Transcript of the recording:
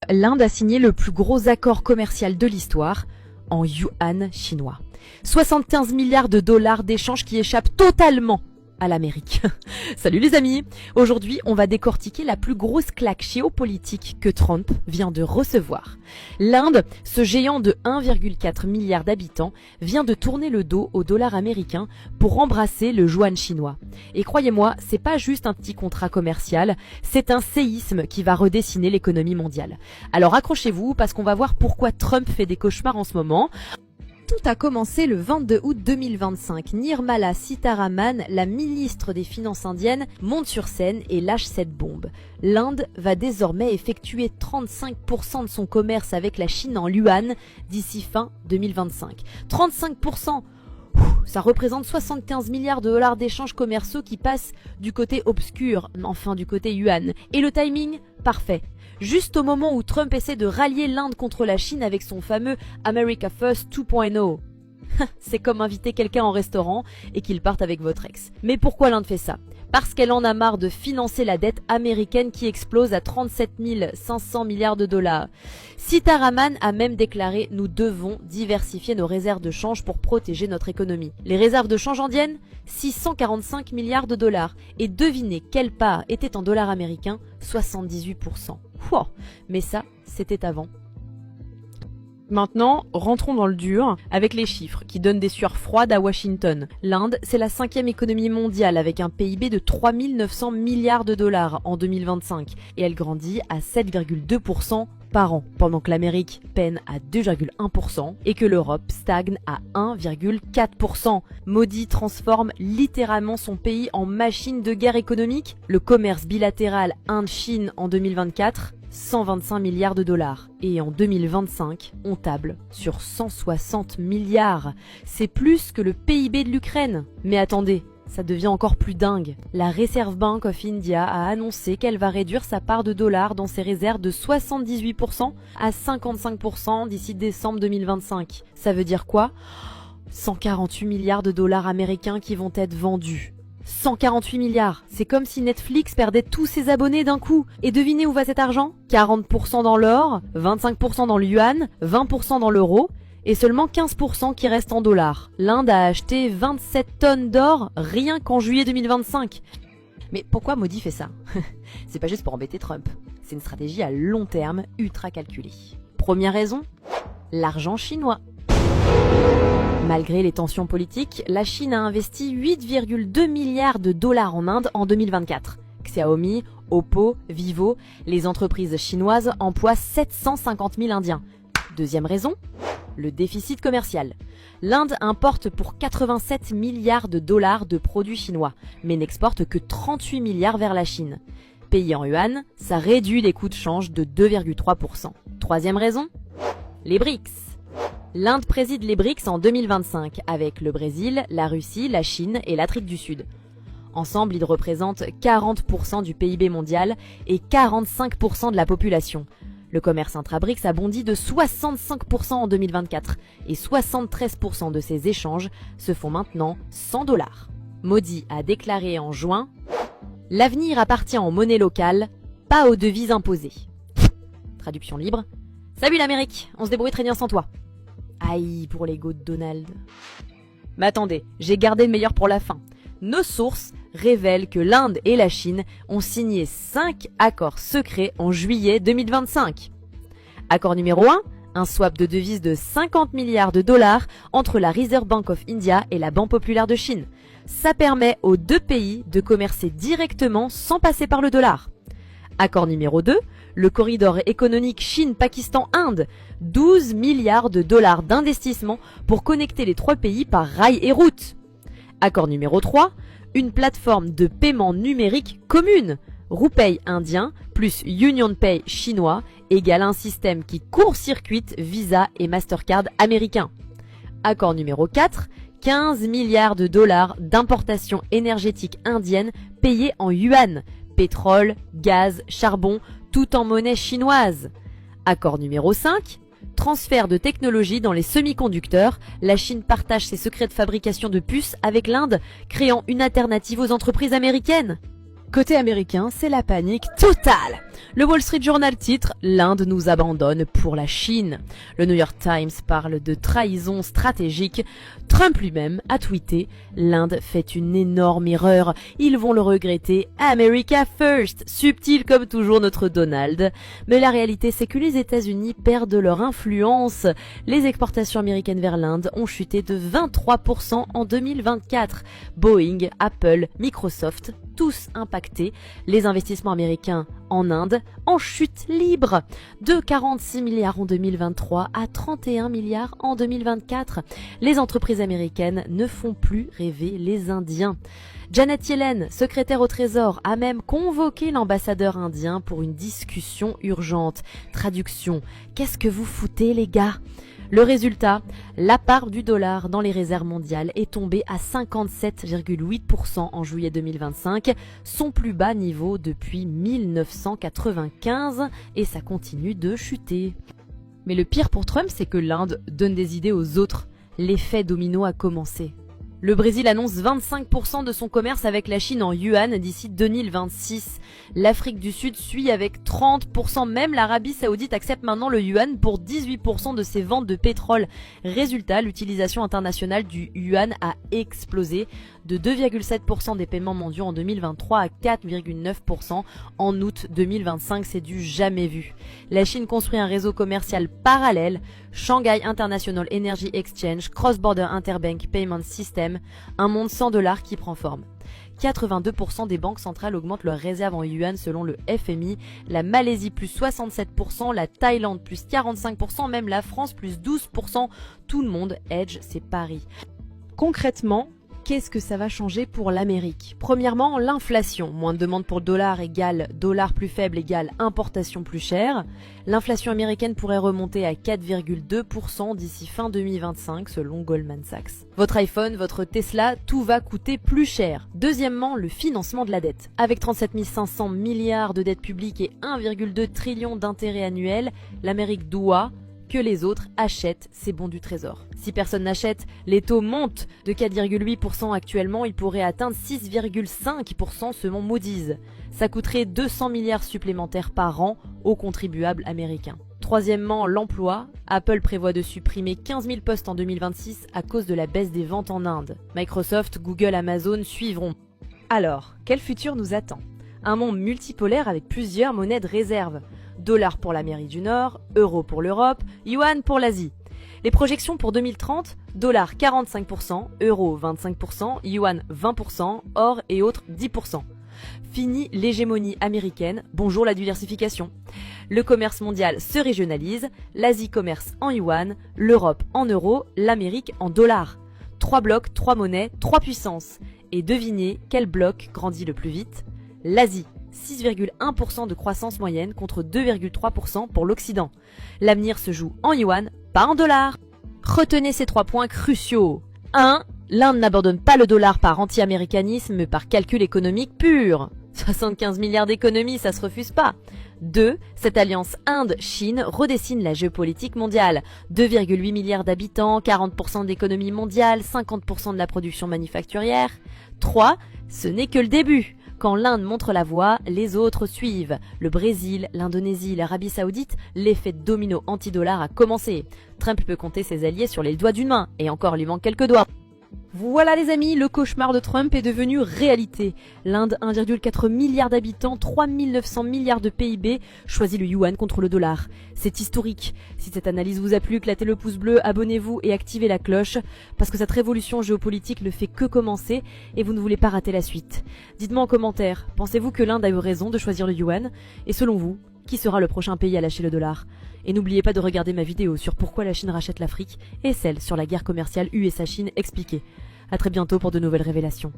l'Inde a signé le plus gros accord commercial de l'histoire en yuan chinois. 75 milliards de dollars d'échanges qui échappent totalement à l'Amérique. Salut les amis! Aujourd'hui, on va décortiquer la plus grosse claque géopolitique que Trump vient de recevoir. L'Inde, ce géant de 1,4 milliard d'habitants, vient de tourner le dos au dollar américain pour embrasser le yuan chinois. Et croyez-moi, c'est pas juste un petit contrat commercial, c'est un séisme qui va redessiner l'économie mondiale. Alors accrochez-vous parce qu'on va voir pourquoi Trump fait des cauchemars en ce moment. Tout a commencé le 22 août 2025. Nirmala Sitharaman, la ministre des Finances indienne, monte sur scène et lâche cette bombe. L'Inde va désormais effectuer 35% de son commerce avec la Chine en yuan d'ici fin 2025. 35%! Ça représente 75 milliards de dollars d'échanges commerciaux qui passent du côté obscur, enfin du côté yuan. Et le timing? Parfait. Juste au moment où Trump essaie de rallier l'Inde contre la Chine avec son fameux America First 2.0. C'est comme inviter quelqu'un en restaurant et qu'il parte avec votre ex. Mais pourquoi l'Inde fait ça? Parce qu'elle en a marre de financer la dette américaine qui explose à 37 500 milliards de dollars. Sitharaman a même déclaré « Nous devons diversifier nos réserves de change pour protéger notre économie ». Les réserves de change indiennes? 645 milliards de dollars. Et devinez quelle part était en dollars américains? 78%. Wow. Mais ça, c'était avant. Maintenant, rentrons dans le dur avec les chiffres qui donnent des sueurs froides à Washington. L'Inde, c'est la 5e économie mondiale avec un PIB de 3 900 milliards de dollars en 2025 et elle grandit à 7,2% par an, pendant que l'Amérique peine à 2,1% et que l'Europe stagne à 1,4%. Modi transforme littéralement son pays en machine de guerre économique. Le commerce bilatéral Inde-Chine en 2024, 125 milliards de dollars. Et en 2025, on table sur 160 milliards. C'est plus que le PIB de l'Ukraine. Mais attendez, ça devient encore plus dingue. La Reserve Bank of India a annoncé qu'elle va réduire sa part de dollars dans ses réserves de 78% à 55% d'ici décembre 2025. Ça veut dire quoi? 148 milliards de dollars américains qui vont être vendus. 148 milliards. C'est comme si Netflix perdait tous ses abonnés d'un coup. Et devinez où va cet argent? 40% dans l'or, 25% dans le yuan, 20% dans l'euro et seulement 15% qui restent en dollars. L'Inde a acheté 27 tonnes d'or rien qu'en juillet 2025. Mais pourquoi Modi fait ça? C'est pas juste pour embêter Trump. C'est une stratégie à long terme, ultra calculée. Première raison, l'argent chinois. Malgré les tensions politiques, la Chine a investi 8,2 milliards de dollars en Inde en 2024. Xiaomi, Oppo, Vivo, les entreprises chinoises emploient 750 000 Indiens. Deuxième raison, le déficit commercial. L'Inde importe pour 87 milliards de dollars de produits chinois, mais n'exporte que 38 milliards vers la Chine. Payé en yuan, ça réduit les coûts de change de 2,3%. Troisième raison, les BRICS. L'Inde préside les BRICS en 2025 avec le Brésil, la Russie, la Chine et l'Afrique du Sud. Ensemble, ils représentent 40% du PIB mondial et 45% de la population. Le commerce intra-BRICS a bondi de 65% en 2024 et 73% de ces échanges se font maintenant sans dollars. Modi a déclaré en juin « L'avenir appartient aux monnaies locales, pas aux devises imposées. » Traduction libre « Salut l'Amérique, on se débrouille très bien sans toi. » Aïe pour l'ego de Donald. Mais attendez, j'ai gardé le meilleur pour la fin. Nos sources révèlent que l'Inde et la Chine ont signé 5 accords secrets en juillet 2025. Accord numéro 1, un swap de devises de 50 milliards de dollars entre la Reserve Bank of India et la Banque populaire de Chine. Ça permet aux deux pays de commercer directement sans passer par le dollar. Accord numéro 2, le corridor économique Chine-Pakistan-Inde, 12 milliards de dollars d'investissement pour connecter les trois pays par rail et route. Accord numéro 3, une plateforme de paiement numérique commune, RuPay indien plus UnionPay chinois égale un système qui court-circuite Visa et Mastercard américains. Accord numéro 4, 15 milliards de dollars d'importation énergétique indienne payés en yuan, pétrole, gaz, charbon, tout en monnaie chinoise. Accord numéro 5, transfert de technologie dans les semi-conducteurs. La Chine partage ses secrets de fabrication de puces avec l'Inde, créant une alternative aux entreprises américaines. Côté américain, c'est la panique totale. Le Wall Street Journal titre « L'Inde nous abandonne pour la Chine ». Le New York Times parle de trahison stratégique. Trump lui-même a tweeté « L'Inde fait une énorme erreur, ils vont le regretter, America first », subtil comme toujours notre Donald. Mais la réalité c'est que les États-Unis perdent leur influence. Les exportations américaines vers l'Inde ont chuté de 23% en 2024. Boeing, Apple, Microsoft, tous impactés. Les investissements américains en Inde en chute libre, de 46 milliards en 2023 à 31 milliards en 2024. Les entreprises américaines ne font plus rêver les Indiens. Janet Yellen, secrétaire au Trésor, a même convoqué l'ambassadeur indien pour une discussion urgente. Traduction, qu'est-ce que vous foutez les gars ? Le résultat, la part du dollar dans les réserves mondiales est tombée à 57,8% en juillet 2025, son plus bas niveau depuis 1995, et ça continue de chuter. Mais le pire pour Trump, c'est que l'Inde donne des idées aux autres. L'effet domino a commencé. Le Brésil annonce 25% de son commerce avec la Chine en yuan d'ici 2026. L'Afrique du Sud suit avec 30%. Même l'Arabie Saoudite accepte maintenant le yuan pour 18% de ses ventes de pétrole. Résultat, l'utilisation internationale du yuan a explosé de 2,7% des paiements mondiaux en 2023 à 4,9% en août 2025. C'est du jamais vu. La Chine construit un réseau commercial parallèle, Shanghai International Energy Exchange, Cross Border Interbank Payment System, un monde sans dollars qui prend forme. 82% des banques centrales augmentent leurs réserves en yuan selon le FMI, la Malaisie plus 67%, la Thaïlande plus 45%, même la France plus 12%. Tout le monde hedge ses paris. Concrètement, qu'est-ce que ça va changer pour l'Amérique ? Premièrement, l'inflation. Moins de demande pour le dollar égale dollar plus faible égale importation plus chère. L'inflation américaine pourrait remonter à 4,2% d'ici fin 2025 selon Goldman Sachs. Votre iPhone, votre Tesla, tout va coûter plus cher. Deuxièmement, le financement de la dette. Avec 37 500 milliards de dettes publiques et 1,2 trillion d'intérêts annuels, l'Amérique doit que les autres achètent ces bons du trésor. Si personne n'achète, les taux montent de 4,8% actuellement, ils pourraient atteindre 6,5% selon Moody's. Ça coûterait 200 milliards supplémentaires par an aux contribuables américains. Troisièmement, l'emploi. Apple prévoit de supprimer 15 000 postes en 2026 à cause de la baisse des ventes en Inde. Microsoft, Google, Amazon suivront. Alors, quel futur nous attend ? Un monde multipolaire avec plusieurs monnaies de réserve. Dollar pour l'Amérique du Nord, euro pour l'Europe, yuan pour l'Asie. Les projections pour 2030, dollar 45%, euro 25%, yuan 20%, or et autres 10%. Fini l'hégémonie américaine, bonjour la diversification. Le commerce mondial se régionalise, l'Asie commerce en yuan, l'Europe en euros, l'Amérique en dollars. 3 blocs, 3 monnaies, 3 puissances. Et devinez quel bloc grandit le plus vite ? L'Asie. 6,1% de croissance moyenne contre 2,3% pour l'Occident. L'avenir se joue en yuan, pas en dollars. Retenez ces 3 points cruciaux. 1. L'Inde n'abandonne pas le dollar par anti-américanisme mais par calcul économique pur. 75 milliards d'économies, ça se refuse pas. 2. Cette alliance Inde-Chine redessine la géopolitique mondiale. 2,8 milliards d'habitants, 40% d'économie mondiale, 50% de la production manufacturière. 3. Ce n'est que le début. Quand l'Inde montre la voie, les autres suivent. Le Brésil, l'Indonésie, l'Arabie Saoudite, l'effet domino anti-dollar a commencé. Trump peut compter ses alliés sur les doigts d'une main, et encore lui manque quelques doigts. Voilà les amis, le cauchemar de Trump est devenu réalité. L'Inde, 1,4 milliard d'habitants, 3 900 milliards de PIB, choisit le yuan contre le dollar. C'est historique. Si cette analyse vous a plu, éclatez le pouce bleu, abonnez-vous et activez la cloche, parce que cette révolution géopolitique ne fait que commencer et vous ne voulez pas rater la suite. Dites-moi en commentaire, pensez-vous que l'Inde a eu raison de choisir le yuan ? Et selon vous, qui sera le prochain pays à lâcher le dollar ? Et n'oubliez pas de regarder ma vidéo sur pourquoi la Chine rachète l'Afrique et celle sur la guerre commerciale USA-Chine expliquée. A très bientôt pour de nouvelles révélations.